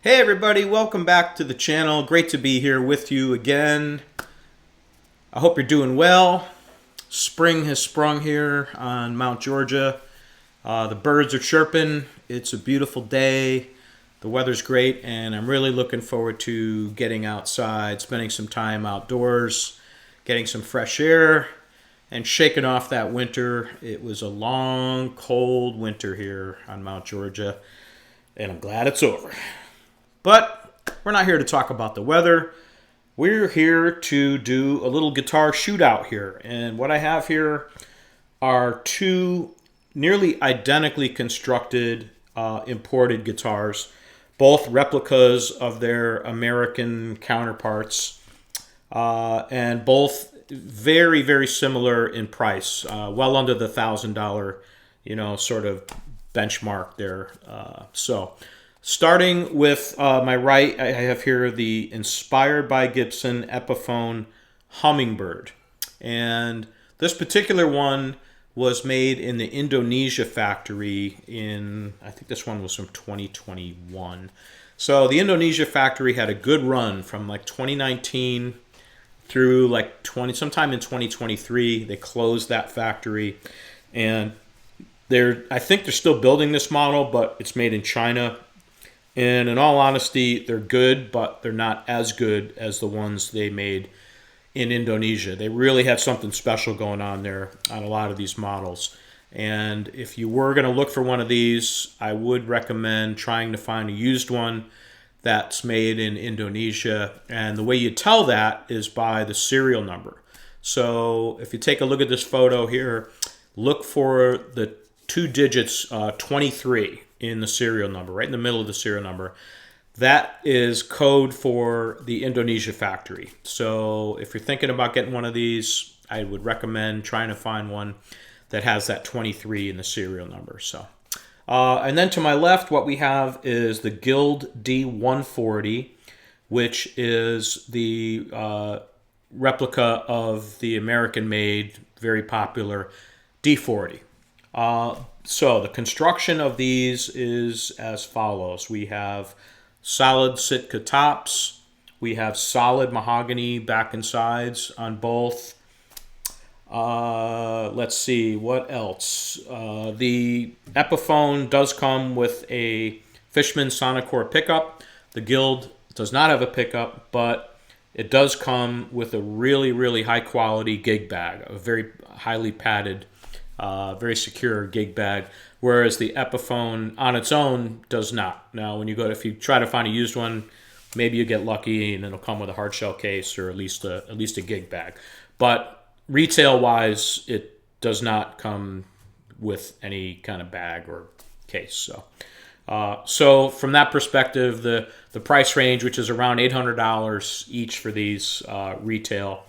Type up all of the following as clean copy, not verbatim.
Hey everybody, welcome back to the channel. Great to be here with you again. I hope you're doing well. Spring has sprung here on Mount Georgia. The birds are chirping. It's a beautiful day. The weather's great, and I'm really looking forward to getting outside, spending some time outdoors, getting some fresh air, and shaking off that winter. It was a long, cold winter here on Mount Georgia, and I'm glad it's over. But we're not here to talk about the weather. We're here to do a little guitar shootout here. And what I have here are two nearly identically constructed imported guitars, both replicas of their American counterparts, and both very, very similar in price, well under the $1,000, sort of benchmark there. Starting with my right, I have here the inspired by Gibson Epiphone Hummingbird. And this particular one was made in the Indonesia factory I think this one was from 2021. So the Indonesia factory had a good run from like 2019 through like sometime in 2023. They closed that factory. And I think they're still building this model, but it's made in China. And in all honesty, they're good, but they're not as good as the ones they made in Indonesia. They really had something special going on there on a lot of these models. And if you were going to look for one of these, I would recommend trying to find a used one that's made in Indonesia. And the way you tell that is by the serial number. So if you take a look at this photo here, look for the two digits 23 in the serial number, right in the middle of the serial number. That is code for the Indonesia factory. So if you're thinking about getting one of these, I would recommend trying to find one that has that 23 in the serial number. And then to my left, what we have is the Guild D-140, which is the replica of the American-made, very popular D-40. So the construction of these is as follows. We have solid sitka tops. We have solid mahogany back and sides on both. Let's see, what else? The Epiphone does come with a Fishman Sonocore pickup. The Guild does not have a pickup, but it does come with a really, really high quality gig bag, a very highly padded, very secure gig bag, whereas the Epiphone on its own does not. Now, if you try to find a used one, maybe you get lucky and it'll come with a hard shell case or at least a gig bag. But retail-wise, it does not come with any kind of bag or case. So from that perspective, the price range, which is around $800 each for these retail,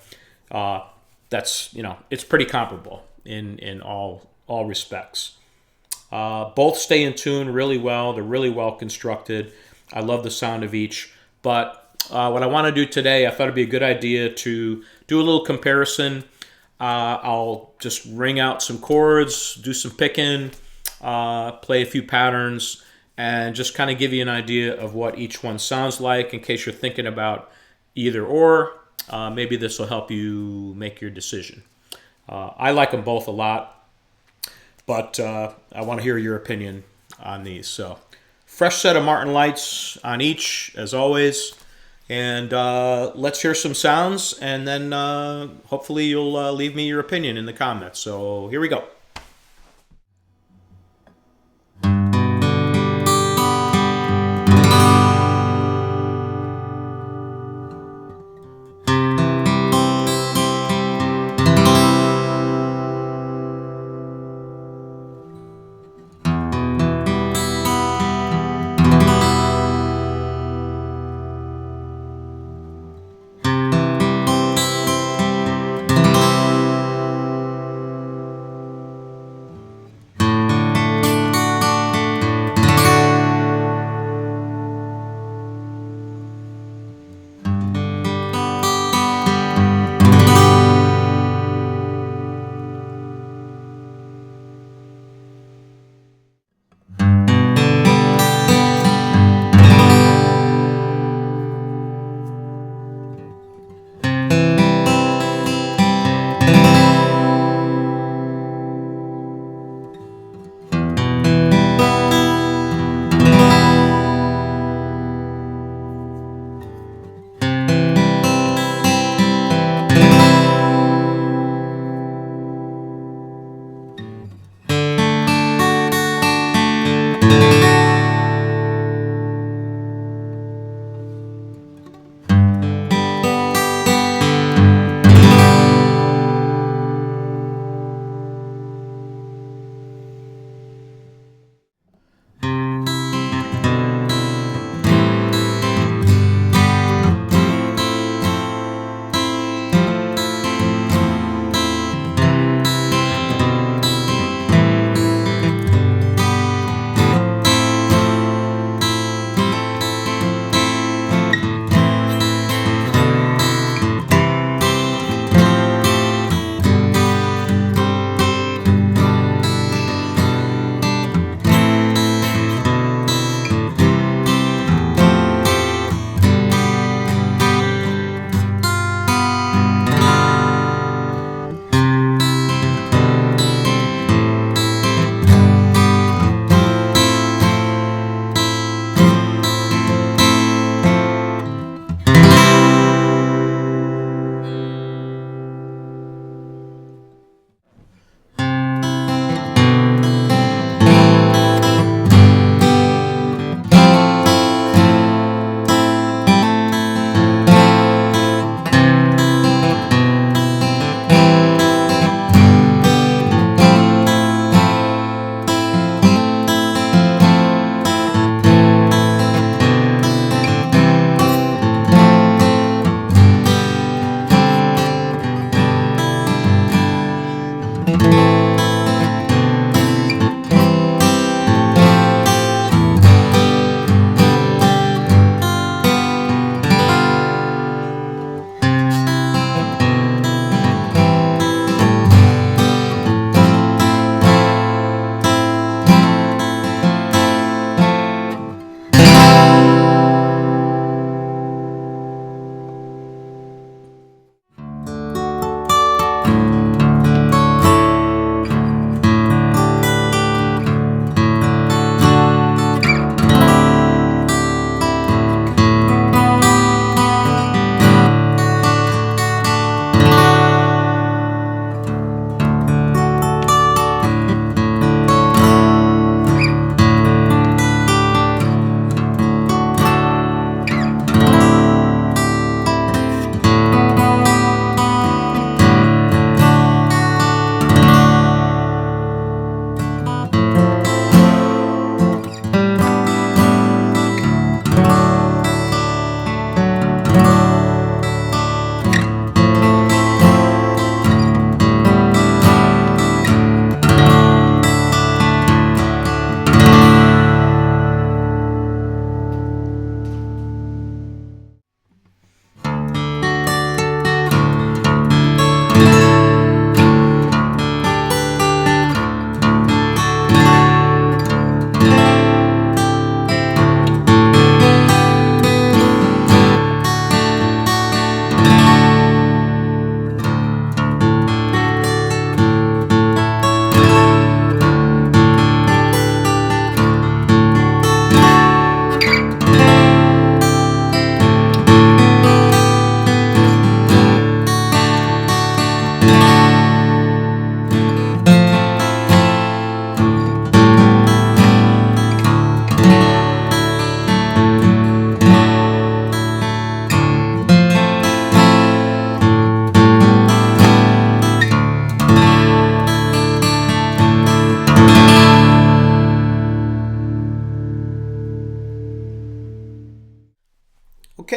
it's pretty comparable in all respects. Both stay in tune really well. They're really well constructed. I love the sound of each. But what I want to do today, I thought it'd be a good idea to do a little comparison. I'll just ring out some chords, do some picking, play a few patterns, and just kind of give you an idea of what each one sounds like in case you're thinking about either or. Maybe this will help you make your decision. I like them both a lot, but I want to hear your opinion on these. So, fresh set of Martin lights on each, as always. And let's hear some sounds, and then hopefully you'll leave me your opinion in the comments. So, here we go.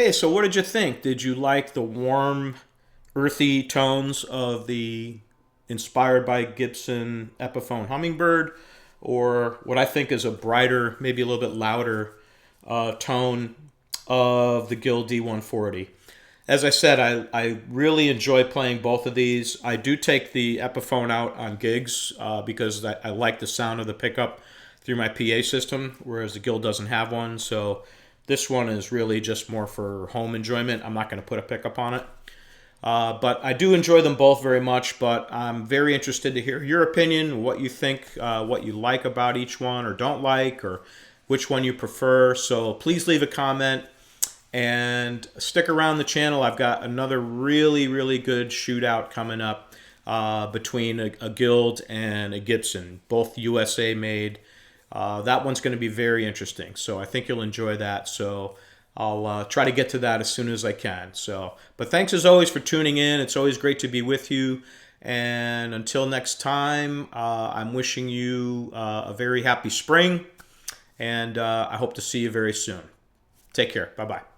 Okay, so what did you think? Did you like the warm, earthy tones of the inspired by Gibson Epiphone Hummingbird, or what I think is a brighter, maybe a little bit louder tone of the Guild D-140? As I said, I really enjoy playing both of these. I do take the Epiphone out on gigs because I like the sound of the pickup through my PA system, whereas the Guild doesn't have one. So this one is really just more for home enjoyment. I'm not going to put a pickup on it. But I do enjoy them both very much, but I'm very interested to hear your opinion, what you think, what you like about each one or don't like, or which one you prefer. So please leave a comment. And stick around the channel. I've got another really, really good shootout coming up between a Guild and a Gibson, both USA made. That one's going to be very interesting, so I think you'll enjoy that. So I'll try to get to that as soon as I can. But thanks as always for tuning in. It's always great to be with you. And until next time, I'm wishing you a very happy spring, and I hope to see you very soon. Take care. Bye-bye.